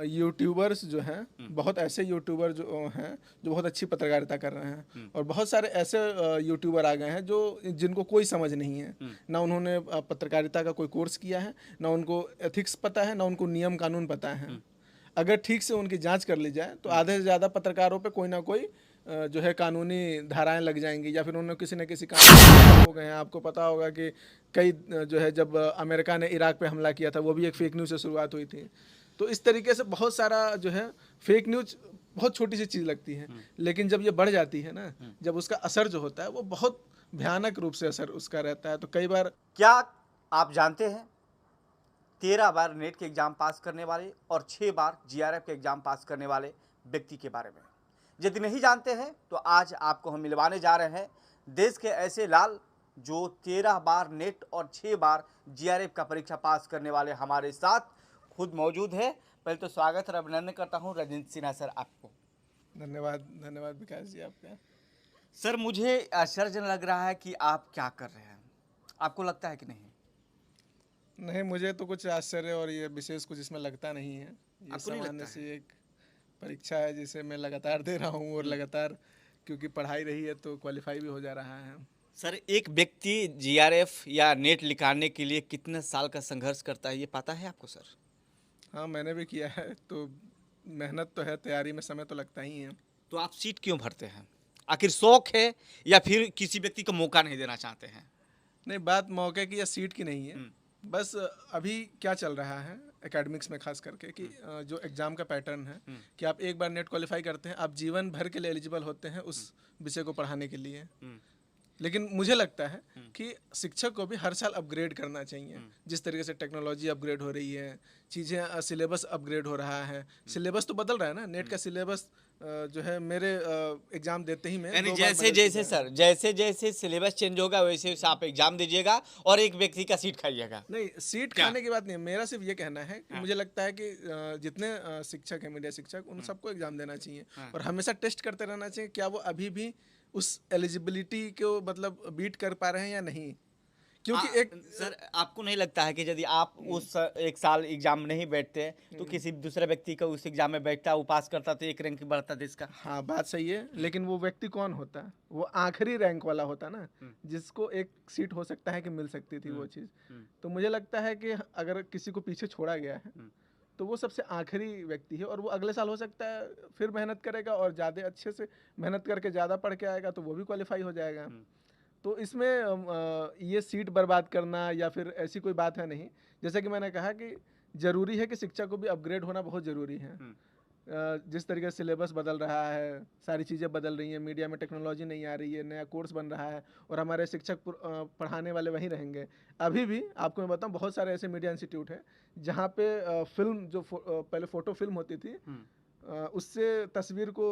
YouTubers जो हैं, बहुत ऐसे यूट्यूबर जो हैं जो बहुत अच्छी पत्रकारिता कर रहे हैं, और बहुत सारे ऐसे यूट्यूबर आ गए हैं जो जिनको कोई समझ नहीं है, ना उन्होंने पत्रकारिता का कोई कोर्स किया है, ना उनको एथिक्स पता है, ना उनको नियम कानून पता है। अगर ठीक से उनकी जांच कर ली जाए तो आधे से ज़्यादा पत्रकारों पे कोई ना कोई जो है कानूनी धाराएं लग जाएंगी, या फिर उन्होंने किसी न किसी काम हो गए हैं। आपको पता होगा कि कई जो है जब अमेरिका ने इराक पे हमला किया था, वो भी एक फेक न्यूज़ से शुरुआत हुई थी। तो इस तरीके से बहुत सारा जो है फेक न्यूज़ बहुत छोटी सी चीज़ लगती है, लेकिन जब ये बढ़ जाती है ना, जब उसका असर जो होता है वो बहुत भयानक रूप से असर उसका रहता है। तो कई बार क्या आप जानते हैं 13 बार नेट के एग्जाम पास करने वाले और 6 बार जीआरएफ के एग्जाम पास करने वाले व्यक्ति के बारे में? यदि नहीं जानते हैं तो आज आपको हम मिलवाने जा रहे हैं देश के ऐसे लाल जो 13 बार नेट और 6 बार जीआरएफ का परीक्षा पास करने वाले हमारे साथ खुद मौजूद है। पहले तो स्वागत और अभिनंदन करता हूं रजनीश सिन्हा सर आपको। धन्यवाद, धन्यवाद विकास जी आपका। सर मुझे आश्चर्य लग रहा है कि आप क्या कर रहे हैं, आपको लगता है कि नहीं? नहीं, मुझे तो कुछ आश्चर्य और ये विशेष कुछ इसमें लगता नहीं है। ये आपको नहीं लगता सामान्य है? सी एक परीक्षा है जिसे मैं लगातार दे रहा हूँ, और लगातार क्योंकि पढ़ाई रही है तो क्वालिफाई भी हो जा रहा है। सर एक व्यक्ति जीआरएफ या नेट निकालने के लिए कितने साल का संघर्ष करता है ये पता है आपको सर? हाँ, मैंने भी किया है, तो मेहनत तो है, तैयारी में समय तो लगता ही है। तो आप सीट क्यों भरते हैं? आखिर शौक है या फिर किसी व्यक्ति को मौका नहीं देना चाहते हैं? नहीं, बात मौके की या सीट की नहीं है। बस अभी क्या चल रहा है एकेडमिक्स में खास करके कि जो एग्ज़ाम का पैटर्न है कि आप एक बार नेट क्वालिफाई करते हैं, आप जीवन भर के लिए एलिजिबल होते हैं उस विषय को पढ़ाने के लिए। लेकिन मुझे लगता है कि शिक्षक को भी हर साल अपग्रेड करना चाहिए। जिस तरीके से टेक्नोलॉजी अपग्रेड हो रही है, चीज़ें सिलेबस अपग्रेड हो रहा है, सिलेबस तो बदल रहा है ना। नेट का सिलेबस जो है मेरे एग्ज़ाम देते ही में यानी 2 बार जैसे बदल जैसे चुका है। सर जैसे जैसे सिलेबस चेंज होगा वैसे वैसे आप एग्जाम दीजिएगा और एक व्यक्ति का सीट खाइएगा। नहीं, सीट क्या? खाने की बात नहीं है, मेरा सिर्फ ये कहना है कि मुझे लगता है कि जितने शिक्षक हैं, मीडिया शिक्षक, उन सबको एग्जाम देना चाहिए, और हमेशा टेस्ट करते रहना चाहिए क्या वो अभी भी उस एलिजिबिलिटी को मतलब बीट कर पा रहे हैं या नहीं। क्योंकि एक सर आपको नहीं लगता है कि यदि आप उस एक साल एग्जाम नहीं बैठते तो किसी दूसरे व्यक्ति का उस एग्जाम में बैठता वो पास करता तो एक रैंक बढ़ता देश का? हाँ, बात सही है, लेकिन वो व्यक्ति कौन होता है? वो आखिरी रैंक वाला होता ना, जिसको एक सीट हो सकता है कि मिल सकती थी वो चीज़। तो मुझे लगता है कि अगर किसी को पीछे छोड़ा गया है तो वो सबसे आखिरी व्यक्ति है, और वो अगले साल हो सकता है फिर मेहनत करेगा और ज़्यादा अच्छे से मेहनत करके ज़्यादा पढ़ के आएगा, तो वो भी क्वालिफाई हो जाएगा। तो इसमें ये सीट बर्बाद करना या फिर ऐसी कोई बात है नहीं। जैसे कि मैंने कहा कि ज़रूरी है कि शिक्षा को भी अपग्रेड होना बहुत ज़रूरी है। जिस तरीके से सिलेबस बदल रहा है, सारी चीज़ें बदल रही हैं, मीडिया में टेक्नोलॉजी नहीं आ रही है, नया कोर्स बन रहा है, और हमारे शिक्षक पढ़ाने वाले वहीं रहेंगे। अभी भी आपको मैं बताऊं, बहुत सारे ऐसे मीडिया इंस्टीट्यूट हैं जहाँ पे फिल्म जो पहले फ़ोटो फिल्म होती थी, उससे तस्वीर को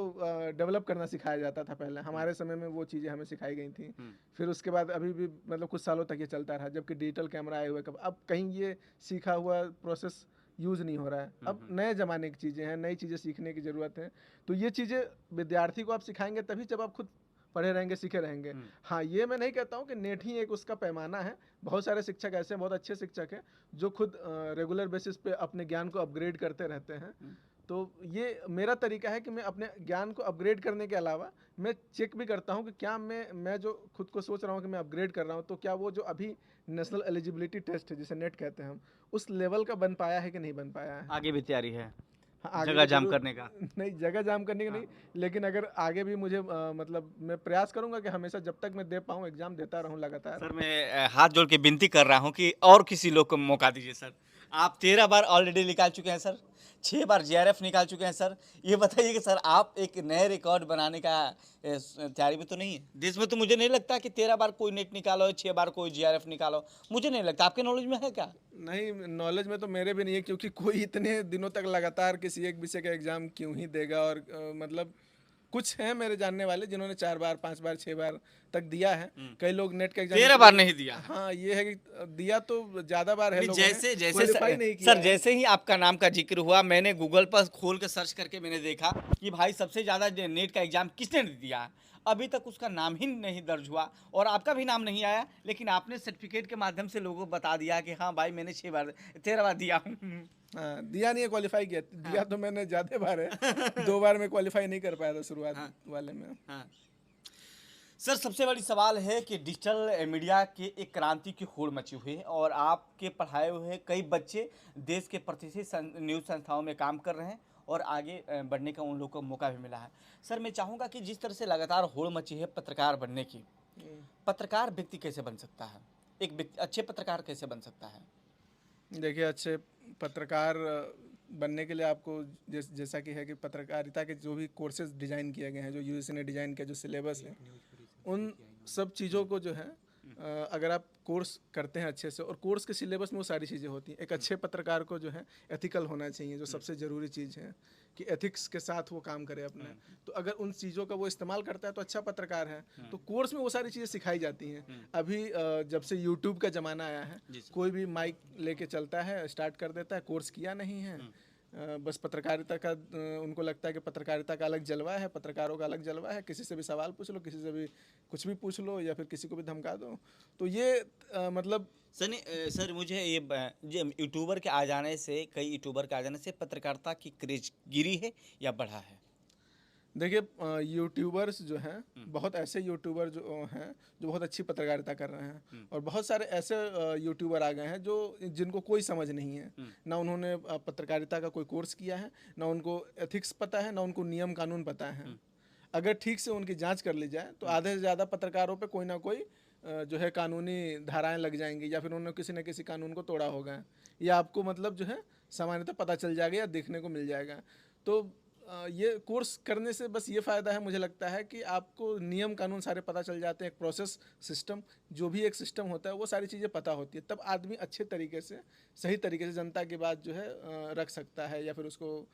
डेवलप करना सिखाया जाता था पहले। हमारे समय में वो चीज़ें हमें सिखाई गई थी। फिर उसके बाद अभी भी मतलब कुछ सालों तक ये चलता रहा, जबकि डिजिटल कैमरा आए हुए, कब अब कहीं ये सीखा हुआ प्रोसेस यूज़ नहीं हो रहा है। अब नए ज़माने की चीज़ें हैं, नई चीज़ें सीखने की ज़रूरत है। तो ये चीज़ें विद्यार्थी को आप सिखाएंगे तभी जब आप खुद पढ़े रहेंगे, सीखे रहेंगे। हाँ, ये मैं नहीं कहता हूँ कि नेट ही एक उसका पैमाना है। बहुत सारे शिक्षक ऐसे हैं, बहुत अच्छे शिक्षक हैं, जो खुद रेगुलर बेसिस पे अपने ज्ञान को अपग्रेड करते रहते हैं। तो ये मेरा तरीका है कि मैं अपने ज्ञान को अपग्रेड करने के अलावा मैं चेक भी करता हूँ कि क्या मैं जो खुद को सोच रहा हूँ कि मैं अपग्रेड कर रहा हूँ, तो क्या वो जो अभी नेशनल एलिजिबिलिटी टेस्ट है जिसे नेट कहते हैं हम, उस लेवल का बन पाया है कि नहीं बन पाया है। आगे भी तैयारी है हाँ, आगे जगह भी जाम जरूर करने का? नहीं, जगह जाम करने की नहीं, लेकिन अगर आगे भी मुझे मतलब मैं प्रयास करूंगा कि हमेशा जब तक मैं दे पाऊँ एग्जाम देता रहूं लगातार। सर मैं हाथ जोड़ के विनती कर रहा हूँ कि और किसी लोग को मौका दीजिए सर। आप 13 बार ऑलरेडी निकाल चुके हैं सर, 6 बार जीआरएफ निकाल चुके हैं सर। ये बताइए कि सर आप एक नए रिकॉर्ड बनाने का तैयारी में तो नहीं है? देश में तो मुझे नहीं लगता कि 13 बार कोई नेट निकालो, 6 बार कोई जीआरएफ निकालो, मुझे नहीं लगता। आपके नॉलेज में है क्या? नहीं, नॉलेज में तो मेरे भी नहीं है, क्योंकि कोई इतने दिनों तक लगातार किसी एक विषय का एग्जाम क्यों ही देगा। और मतलब कुछ हैं मेरे जानने वाले जिन्होंने 4 बार 5 बार 6 बार तक दिया है। कई लोग नेट का एग्जाम 13 बार नहीं दिया है। हाँ, ये है कि दिया तो ज़्यादा बार है, नहीं, लोगों जैसे ने जैसे क्वालिफाई नहीं किया सर है। जैसे ही आपका नाम का जिक्र हुआ मैंने गूगल पर खोल के सर्च करके मैंने देखा कि भाई सबसे ज़्यादा नेट का एग्जाम किसने दिया है। अभी तक उसका नाम ही नहीं दर्ज हुआ और आपका भी नाम नहीं आया, लेकिन आपने सर्टिफिकेट के माध्यम से लोगों को बता दिया कि हाँ भाई मैंने 6 बार 13 बार दिया हूँ। हाँ, दिया नहीं है, क्वालिफाई किया। दिया तो मैंने ज़्यादा बार है, 2 बार मैं क्वालिफाई नहीं कर पाया था शुरुआत वाले में। हाँ सर, सबसे बड़ी सवाल है कि डिजिटल मीडिया की एक क्रांति की होड़ मची हुई है और आपके पढ़ाए हुए कई बच्चे देश के प्रतिष्ठित न्यूज़ संस्थाओं में काम कर रहे हैं और आगे बढ़ने का उन लोगों को मौका भी मिला है। सर, मैं चाहूँगा कि जिस तरह से लगातार होड़ मची है पत्रकार बनने की, पत्रकार व्यक्ति कैसे बन सकता है? एक व्यक्ति अच्छे पत्रकार कैसे बन सकता है? देखिए, अच्छे पत्रकार बनने के लिए आपको जैसा कि है कि पत्रकारिता के जो भी कोर्सेज डिज़ाइन किए गए हैं, जो यूजीसी ने डिज़ाइन किया, जो सिलेबस है, उन सब चीज़ों को जो है अगर आप कोर्स करते हैं अच्छे से, और कोर्स के सिलेबस में वो सारी चीज़ें होती हैं। एक अच्छे पत्रकार को जो है एथिकल होना चाहिए, जो सबसे ज़रूरी चीज़ है कि एथिक्स के साथ वो काम करे अपने। तो अगर उन चीज़ों का वो इस्तेमाल करता है तो अच्छा पत्रकार है। तो कोर्स में वो सारी चीज़ें सिखाई जाती हैं। अभी जब से यूट्यूब का ज़माना आया है, कोई भी माइक लेके चलता है, स्टार्ट कर देता है, कोर्स किया नहीं है, बस पत्रकारिता का उनको लगता है कि पत्रकारिता का अलग जलवा है, पत्रकारों का अलग जलवा है, किसी से भी सवाल पूछ लो, किसी से भी कुछ भी पूछ लो, या फिर किसी को भी धमका दो। तो ये मतलब सर मुझे ये यूट्यूबर के आ जाने से, कई यूट्यूबर के आ जाने से पत्रकारिता की क्रेज गिरी है या बढ़ा है? देखिए, यूट्यूबर्स जो हैं, बहुत ऐसे यूट्यूबर जो हैं जो बहुत अच्छी पत्रकारिता कर रहे हैं, और बहुत सारे ऐसे यूट्यूबर आ गए हैं जो जिनको कोई समझ नहीं है, ना उन्होंने पत्रकारिता का कोई कोर्स किया है, ना उनको एथिक्स पता है, ना उनको नियम कानून पता है। अगर ठीक से उनकी जांच कर ली जाए तो आधे से ज़्यादा पत्रकारों पे कोई ना कोई जो है कानूनी धाराएं लग जाएंगी, या फिर उन्होंने किसी न किसी कानून को तोड़ा होगा, या आपको मतलब जो है सामान्यतः पता चल जाएगा या देखने को मिल जाएगा। तो ये कोर्स करने से बस ये फ़ायदा है, मुझे लगता है कि आपको नियम कानून सारे पता चल जाते हैं, एक प्रोसेस सिस्टम, जो भी एक सिस्टम होता है वो सारी चीज़ें पता होती है। तब आदमी अच्छे तरीके से, सही तरीके से जनता की बात जो है रख सकता है, या फिर उसको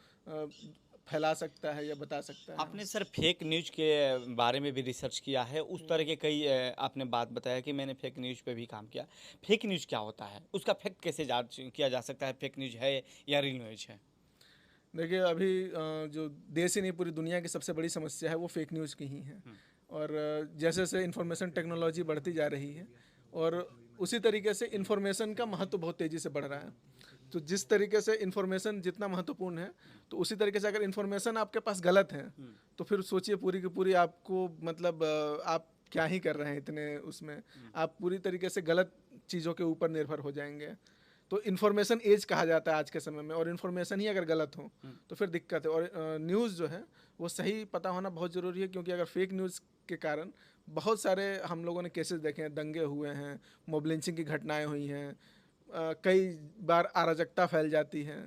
फैला सकता है या बता सकता है। आपने सर फेक न्यूज़ के बारे में भी रिसर्च किया है, उस तरह के कई आपने बात बताया कि मैंने फेक न्यूज़ पे भी काम किया। फेक न्यूज़ क्या होता है? उसका फैक्ट कैसे जांच किया जा सकता है, फेक न्यूज़ है या रियल न्यूज़ है? देखिए, अभी जो देश ही नहीं पूरी दुनिया की सबसे बड़ी समस्या है वो फेक न्यूज़ की ही है। और जैसे जैसे इंफॉर्मेशन टेक्नोलॉजी बढ़ती जा रही है, और उसी तरीके से इंफॉर्मेशन का महत्व बहुत तेज़ी से बढ़ रहा है। तो जिस तरीके से इंफॉर्मेशन जितना महत्वपूर्ण है, तो उसी तरीके से अगर इंफॉर्मेशन आपके पास गलत है, तो फिर सोचिए पूरी की पूरी आपको मतलब आप क्या ही कर रहे हैं इतने उसमें, आप पूरी तरीके से गलत चीज़ों के ऊपर निर्भर हो जाएंगे। तो इन्फॉर्मेशन एज कहा जाता है आज के समय में, और इन्फॉर्मेशन ही अगर गलत हो तो फिर दिक्कत है। और न्यूज़ जो है वो सही पता होना बहुत ज़रूरी है, क्योंकि अगर फेक न्यूज़ के कारण बहुत सारे हम लोगों ने केसेस देखे हैं, दंगे हुए हैं, मॉब लिंचिंग की घटनाएं हुई हैं, कई बार अराजकता फैल जाती है,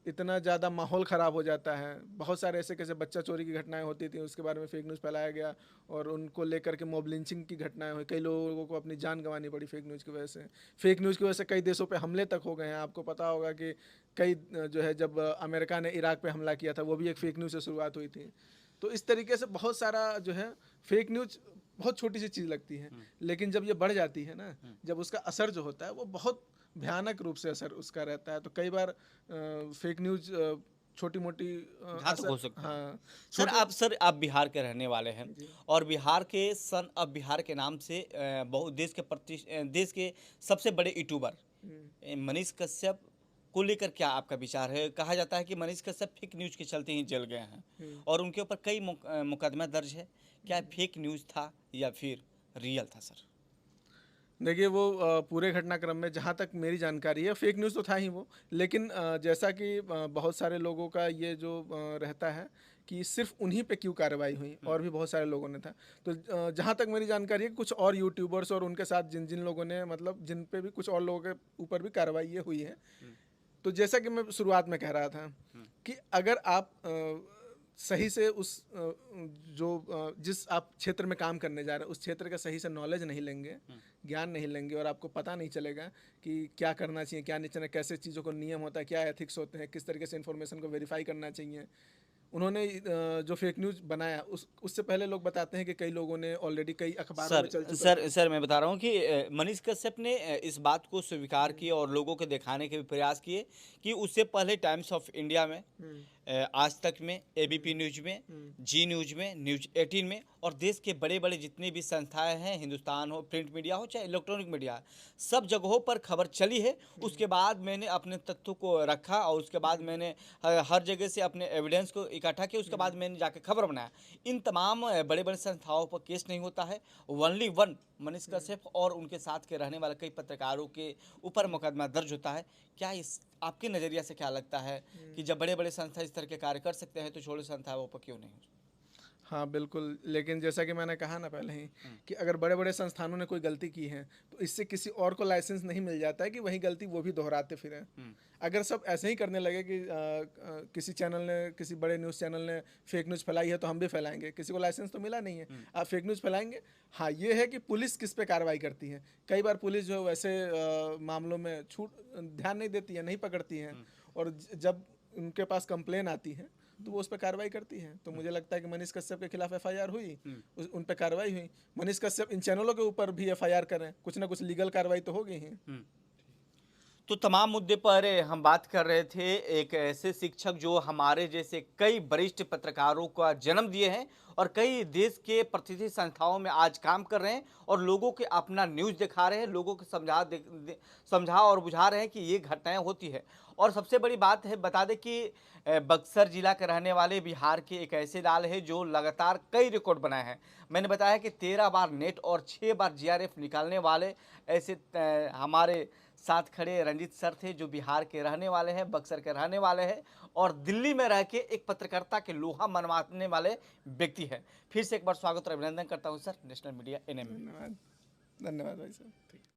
इतना ज़्यादा माहौल ख़राब हो जाता है। बहुत सारे ऐसे कैसे बच्चा चोरी की घटनाएं होती थी, उसके बारे में फेक न्यूज़ फैलाया गया, और उनको लेकर के मॉब लिंचिंग की घटनाएं हुई, कई लोगों को अपनी जान गंवानी पड़ी फेक न्यूज़ की वजह से। फेक न्यूज़ की वजह से कई देशों पे हमले तक हो गए हैं। आपको पता होगा कि कई जो है, जब अमेरिका ने इराक पे हमला किया था, वो भी एक फ़ेक न्यूज़ से शुरुआत हुई थी। तो इस तरीके से बहुत सारा जो है फेक न्यूज़ बहुत छोटी सी चीज़ लगती है, लेकिन जब ये बढ़ जाती है ना, जब उसका असर जो होता है वो बहुत भयानक रूप से असर उसका रहता है। तो कई बार फेक न्यूज़ छोटी मोटी घातक हो सकता है। हाँ, सर आप बिहार के रहने वाले हैं, और बिहार के सन अब बिहार के नाम से बहुत देश के सबसे बड़े यूट्यूबर मनीष कश्यप को लेकर क्या आपका विचार है? कहा जाता है कि मनीष कश्यप फेक न्यूज़ के चलते ही जल गए हैं, और उनके ऊपर कई मुकदमा दर्ज है। क्या फेक न्यूज़ था या फिर रियल था सर? देखिए, वो पूरे घटनाक्रम में जहाँ तक मेरी जानकारी है फेक न्यूज़ तो था ही वो, लेकिन जैसा कि बहुत सारे लोगों का ये जो रहता है कि सिर्फ उन्हीं पे क्यों कार्रवाई हुई, और भी बहुत सारे लोगों ने था। तो जहाँ तक मेरी जानकारी है, कुछ और यूट्यूबर्स और उनके साथ जिन जिन लोगों ने मतलब जिन पे भी कुछ और लोगों के ऊपर भी कार्रवाई ये हुई है। तो जैसा कि मैं शुरुआत में कह रहा था कि अगर आप सही से उस जिस आप क्षेत्र में काम करने जा रहे हैं उस क्षेत्र का सही से नॉलेज नहीं लेंगे, ज्ञान नहीं लेंगे, और आपको पता नहीं चलेगा कि क्या करना चाहिए, क्या नहीं चाहिए, कैसे चीज़ों को नियम होता है, क्या एथिक्स होते हैं, किस तरीके से इन्फॉर्मेशन को वेरीफाई करना चाहिए, उन्होंने जो फेक न्यूज़ बनाया उससे पहले लोग बताते हैं कि कई लोगों ने ऑलरेडी कई अखबारों में चल चुका है। सर मैं बता रहा हूँ कि मनीष कश्यप ने इस बात को स्वीकार किया और लोगों को दिखाने के भी प्रयास किए कि उससे पहले टाइम्स ऑफ इंडिया में, आज तक में, एबीपी न्यूज में, जी न्यूज में, न्यूज 18 में और देश के बड़े बड़े जितने भी संस्थाएं हैं, हिंदुस्तान हो, प्रिंट मीडिया हो चाहे इलेक्ट्रॉनिक मीडिया, सब जगहों पर खबर चली है। उसके बाद मैंने अपने तथ्यों को रखा और उसके बाद मैंने हर जगह से अपने एविडेंस को इकट्ठा किया। उसके बाद मैंने जाके खबर बनाया। इन तमाम बड़े बड़े संस्थाओं पर केस नहीं होता है, ओनली वन मनीष कश्यप और उनके साथ के रहने वाले कई पत्रकारों के ऊपर मुकदमा दर्ज होता है। क्या इस आपके नज़रिया से क्या लगता है कि जब बड़े बड़े संस्था इस तरह के कार्य कर सकते हैं तो छोटे संस्थाओं पर क्यों नहीं? हाँ बिल्कुल, लेकिन जैसा कि मैंने कहा ना पहले ही कि अगर बड़े बड़े संस्थानों ने कोई गलती की है तो इससे किसी और को लाइसेंस नहीं मिल जाता है कि वही गलती वो भी दोहराते फिरें। अगर सब ऐसे ही करने लगे कि किसी चैनल ने, किसी बड़े न्यूज़ चैनल ने फेक न्यूज़ फैलाई है तो हम भी फैलाएंगे, किसी को लाइसेंस तो मिला नहीं है, आप फेक न्यूज़ फैलाएंगे। हाँ ये है कि पुलिस किस पे कार्रवाई करती है। कई बार पुलिस जो है वैसे मामलों में ध्यान नहीं देती है, नहीं पकड़ती है, और जब उनके पास कंप्लेन आती है तो वो उस पर कार्रवाई करती है। तो मुझे लगता है कि मनीष कश्यप के खिलाफ एफआईआर हुई, उन पर कार्रवाई हुई। मनीष कश्यप इन चैनलों के ऊपर भी एफआईआर करें, कुछ ना कुछ लीगल कार्रवाई तो होगी ही। तो तमाम मुद्दे पर हम बात कर रहे थे एक ऐसे शिक्षक जो हमारे जैसे कई वरिष्ठ पत्रकारों का जन्म दिए हैं और कई देश के प्रतिष्ठित संस्थाओं में आज काम कर रहे हैं और लोगों के अपना न्यूज़ दिखा रहे हैं, लोगों को समझा और बुझा रहे हैं कि ये घटनाएं होती है। और सबसे बड़ी बात है, बता दें कि बक्सर जिला के रहने वाले बिहार के एक ऐसे लाल है जो लगातार कई रिकॉर्ड बनाए हैं। मैंने बताया कि 13 बार नेट और 6 बार जीआरएफ निकालने वाले ऐसे हमारे साथ खड़े रंजीत सर थे जो बिहार के रहने वाले हैं, बक्सर के रहने वाले हैं और दिल्ली में रह के एक पत्रकारिता के लोहा मनवाने वाले व्यक्ति हैं। फिर से एक बार स्वागत और अभिनंदन करता हूं सर नेशनल मीडिया एनएम में। धन्यवाद, धन्यवाद भाई साहब।